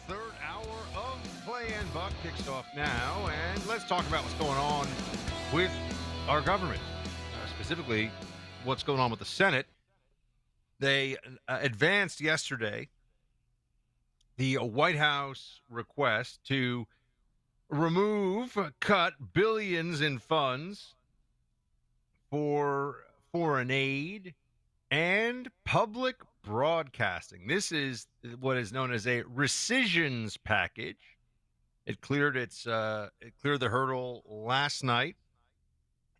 Third hour of Play and Buck kicks off now, and let's talk about what's going on with our government, specifically what's going on with the Senate. They advanced yesterday the White House request to cut billions in funds for foreign aid and public broadcasting. This is what is known as a Recisions package. It cleared the hurdle last night.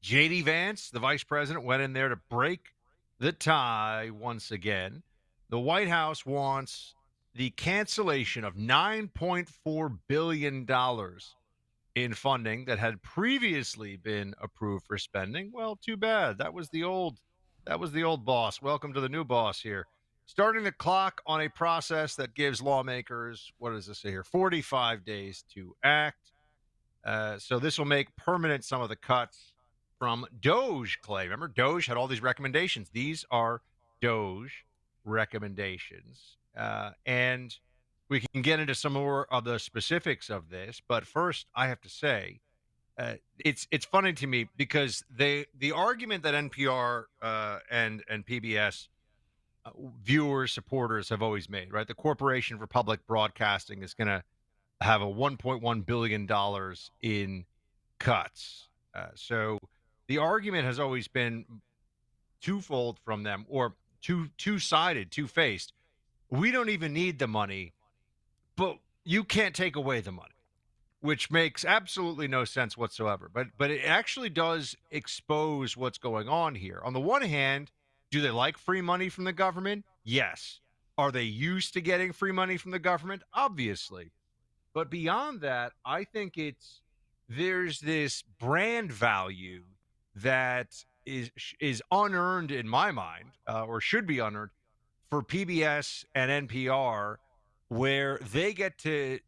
J.D. Vance, the vice president, went in there to break the tie once again. The White House wants the cancellation of $9.4 billion in funding that had previously been approved for spending. Well, too bad. That was the old boss. Welcome to the new boss here. Starting the clock on a process that gives lawmakers, what does this say here, 45 days to act. So this will make permanent some of the cuts from DOGE, Clay. Remember, DOGE had all these recommendations. These are DOGE recommendations. And we can get into some more of the specifics of this. But first, I have to say, it's funny to me because the argument that NPR and PBS viewers, supporters have always made, right? The Corporation for Public Broadcasting is going to have a $1.1 billion in cuts. So the argument has always been twofold from them, or two-sided, two-faced. We don't even need the money, but you can't take away the money, which makes absolutely no sense whatsoever. But it actually does expose what's going on here. On the one hand, do they like free money from the government? Yes. Are they used to getting free money from the government? Obviously. But beyond that, I think there's this brand value that is unearned in my mind, or should be unearned, for PBS and NPR, where they get to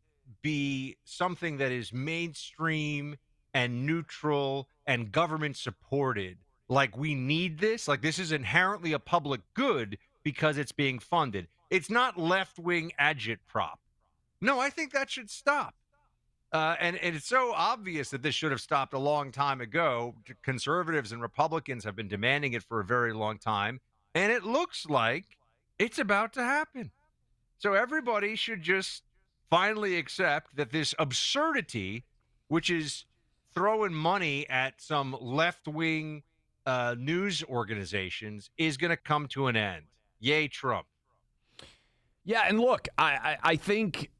be something that is mainstream and neutral and government supported. Like, we need this. Like, this is inherently a public good because it's being funded. It's not left-wing agitprop. No, I think that should stop. And it's so obvious that this should have stopped a long time ago. Conservatives and Republicans have been demanding it for a very long time. And it looks like it's about to happen. So everybody should just finally accept that this absurdity, which is throwing money at some left-wing news organizations, is going to come to an end. Yay, Trump. Yeah, and look, I think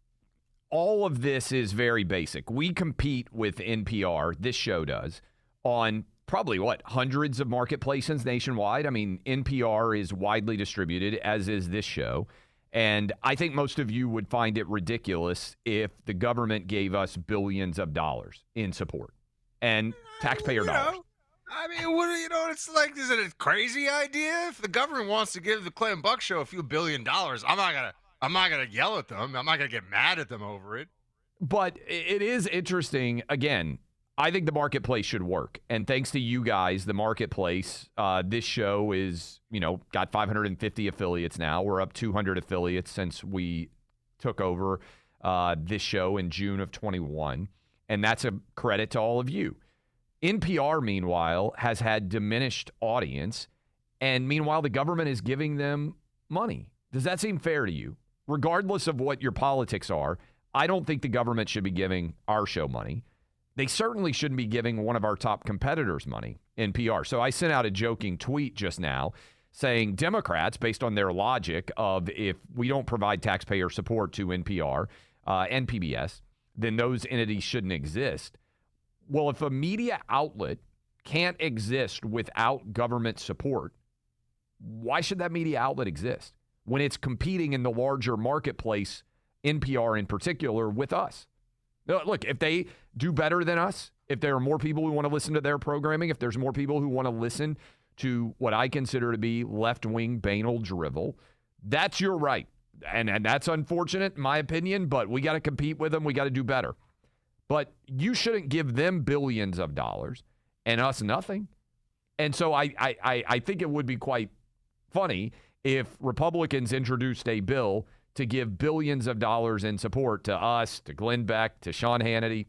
all of this is very basic. We compete with NPR, this show does, on probably, hundreds of marketplaces nationwide. I mean, NPR is widely distributed, as is this show. And I think most of you would find it ridiculous if the government gave us billions of dollars in support and taxpayer dollars. I mean, it's like, is it a crazy idea? If the government wants to give the Clay and Buck Show a few $1 billion, I'm not gonna yell at them. I'm not gonna get mad at them over it. But it is interesting. Again, I think the marketplace should work. And thanks to you guys, the marketplace, this show is, got 550 affiliates now. We're up 200 affiliates since we took over this show in June of 21. And that's a credit to all of you. NPR, meanwhile, has had diminished audience. And meanwhile, the government is giving them money. Does that seem fair to you? Regardless of what your politics are, I don't think the government should be giving our show money. They certainly shouldn't be giving one of our top competitors money, NPR. So I sent out a joking tweet just now saying Democrats, based on their logic of if we don't provide taxpayer support to NPR and PBS, then those entities shouldn't exist. Well, if a media outlet can't exist without government support, why should that media outlet exist when it's competing in the larger marketplace, NPR in particular, with us? Look, if they do better than us, if there are more people who want to listen to their programming, if there's more people who want to listen to what I consider to be left-wing banal drivel, that's your right. And that's unfortunate, in my opinion, but we got to compete with them. We got to do better. But you shouldn't give them billions of dollars and us nothing. And so I think it would be quite funny if Republicans introduced a bill to give billions of dollars in support to us, to Glenn Beck, to Sean Hannity,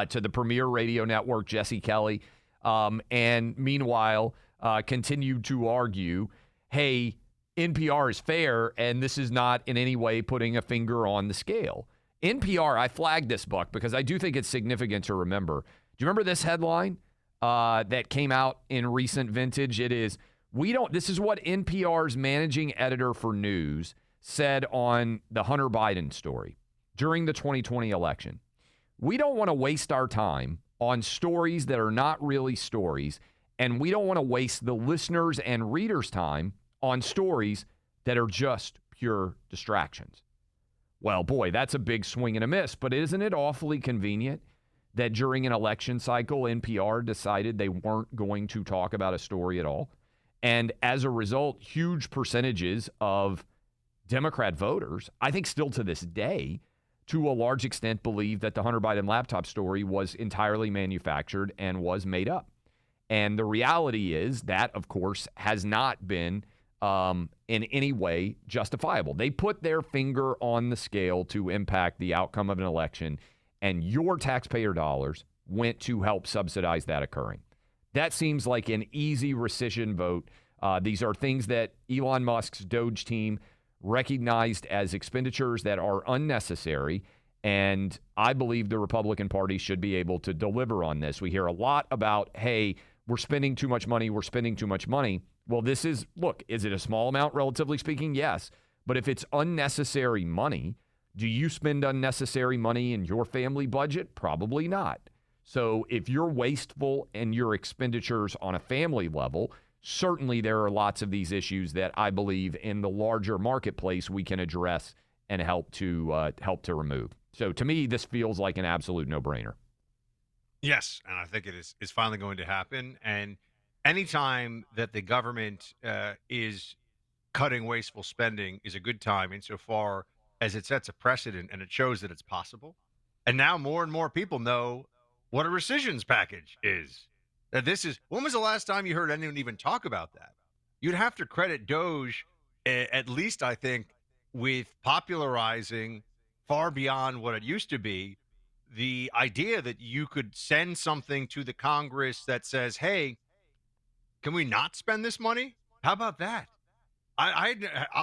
to the premier radio network, Jesse Kelly, and meanwhile continue to argue, hey, NPR is fair, and this is not in any way putting a finger on the scale. NPR, I flagged this, Buck, because I do think it's significant to remember. Do you remember this headline that came out in recent vintage? It is, this is what NPR's managing editor for news said on the Hunter Biden story during the 2020 election. We don't want to waste our time on stories that are not really stories, and we don't want to waste the listeners' and readers' time on stories that are just pure distractions. Well, boy, that's a big swing and a miss, but isn't it awfully convenient that during an election cycle, NPR decided they weren't going to talk about a story at all? And as a result, huge percentages of Democrat voters, I think still to this day, to a large extent believe that the Hunter Biden laptop story was entirely manufactured and was made up. And the reality is that, of course, has not been in any way justifiable. They put their finger on the scale to impact the outcome of an election, and your taxpayer dollars went to help subsidize that occurring. That seems like an easy rescission vote. These are things that Elon Musk's DOGE team recognized as expenditures that are unnecessary, and I believe the Republican Party should be able to deliver on this. We hear a lot about, hey, we're spending too much money, we're spending too much money. Well, this is, look, is it a small amount, relatively speaking? Yes. But if it's unnecessary money, do you spend unnecessary money in your family budget? Probably not. So if you're wasteful in your expenditures on a family level, certainly there are lots of these issues that I believe in the larger marketplace we can address and help to remove. So to me, this feels like an absolute no-brainer. Yes, and I think it is finally going to happen. And anytime that the government is cutting wasteful spending is a good time insofar as it sets a precedent and it shows that it's possible. And now more and more people know what a rescissions package is. That this is, when was the last time you heard anyone even talk about that? You'd have to credit DOGE, at least I think, with popularizing far beyond what it used to be, the idea that you could send something to the Congress that says, hey, can we not spend this money? How about that?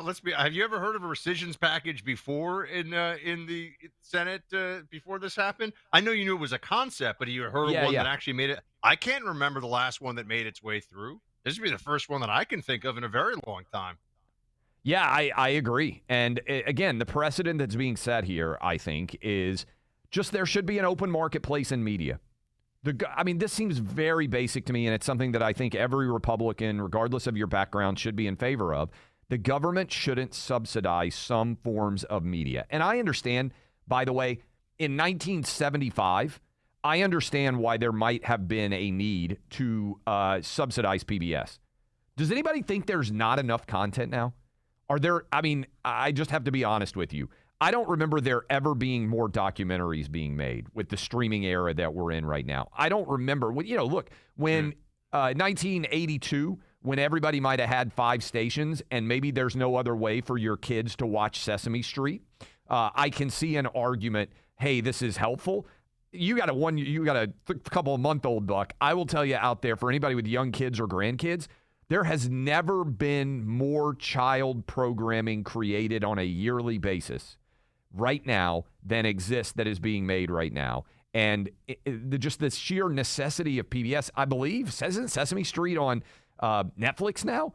Let's be. Have you ever heard of a rescissions package before in the Senate before this happened? I know you knew it was a concept, but you heard of one that actually made it. I can't remember the last one that made its way through. This would be the first one that I can think of in a very long time. Yeah, I agree. And again, the precedent that's being set here, I think, is just there should be an open marketplace in media. This seems very basic to me, and it's something that I think every Republican, regardless of your background, should be in favor of. The government shouldn't subsidize some forms of media. And I understand, by the way, in 1975, I understand why there might have been a need to subsidize PBS. Does anybody think there's not enough content now? I just have to be honest with you. I don't remember there ever being more documentaries being made with the streaming era that we're in right now. I don't remember. Look, when 1982, when everybody might have had 5 stations and maybe there's no other way for your kids to watch Sesame Street, I can see an argument, hey, this is helpful. You got a couple of month-old buck. I will tell you out there, for anybody with young kids or grandkids, there has never been more child programming created on a yearly basis right now than exists that is being made right now. And just the sheer necessity of PBS, I believe, isn't Sesame Street on Netflix now?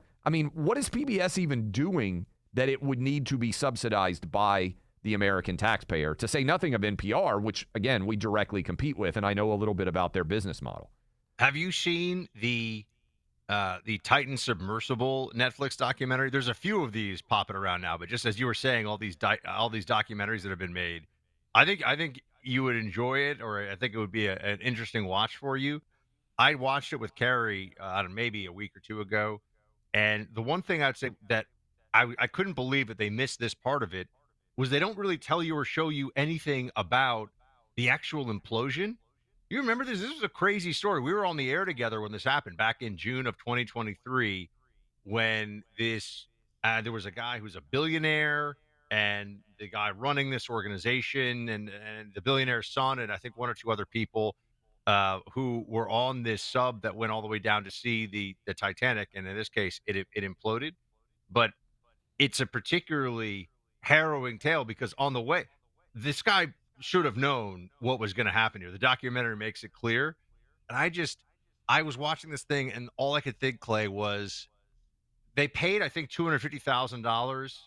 What is PBS even doing that it would need to be subsidized by the American taxpayer, to say nothing of NPR, which, again, we directly compete with, and I know a little bit about their business model. Have you seen the Titan submersible Netflix documentary? There's a few of these popping around now, but just as you were saying, all these documentaries that have been made, I think you would enjoy it, or I think it would be an interesting watch for you. I watched it with Carrie, maybe a week or two ago, and the one thing I'd say that I couldn't believe that they missed this part of it was they don't really tell you or show you anything about the actual implosion. You remember this? This was a crazy story. We were on the air together when this happened back in June of 2023, when there was a guy who's a billionaire. and the guy running this organization, and the billionaire's son, and I think one or two other people who were on this sub that went all the way down to see the Titanic, and in this case, it imploded. But it's a particularly harrowing tale because on the way, this guy should have known what was going to happen here. The documentary makes it clear, and I was watching this thing, and all I could think, Clay, was they paid, I think, $250,000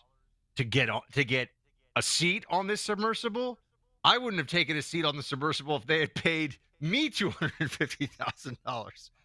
to get a seat on this submersible. I wouldn't have taken a seat on the submersible if they had paid me $250,000.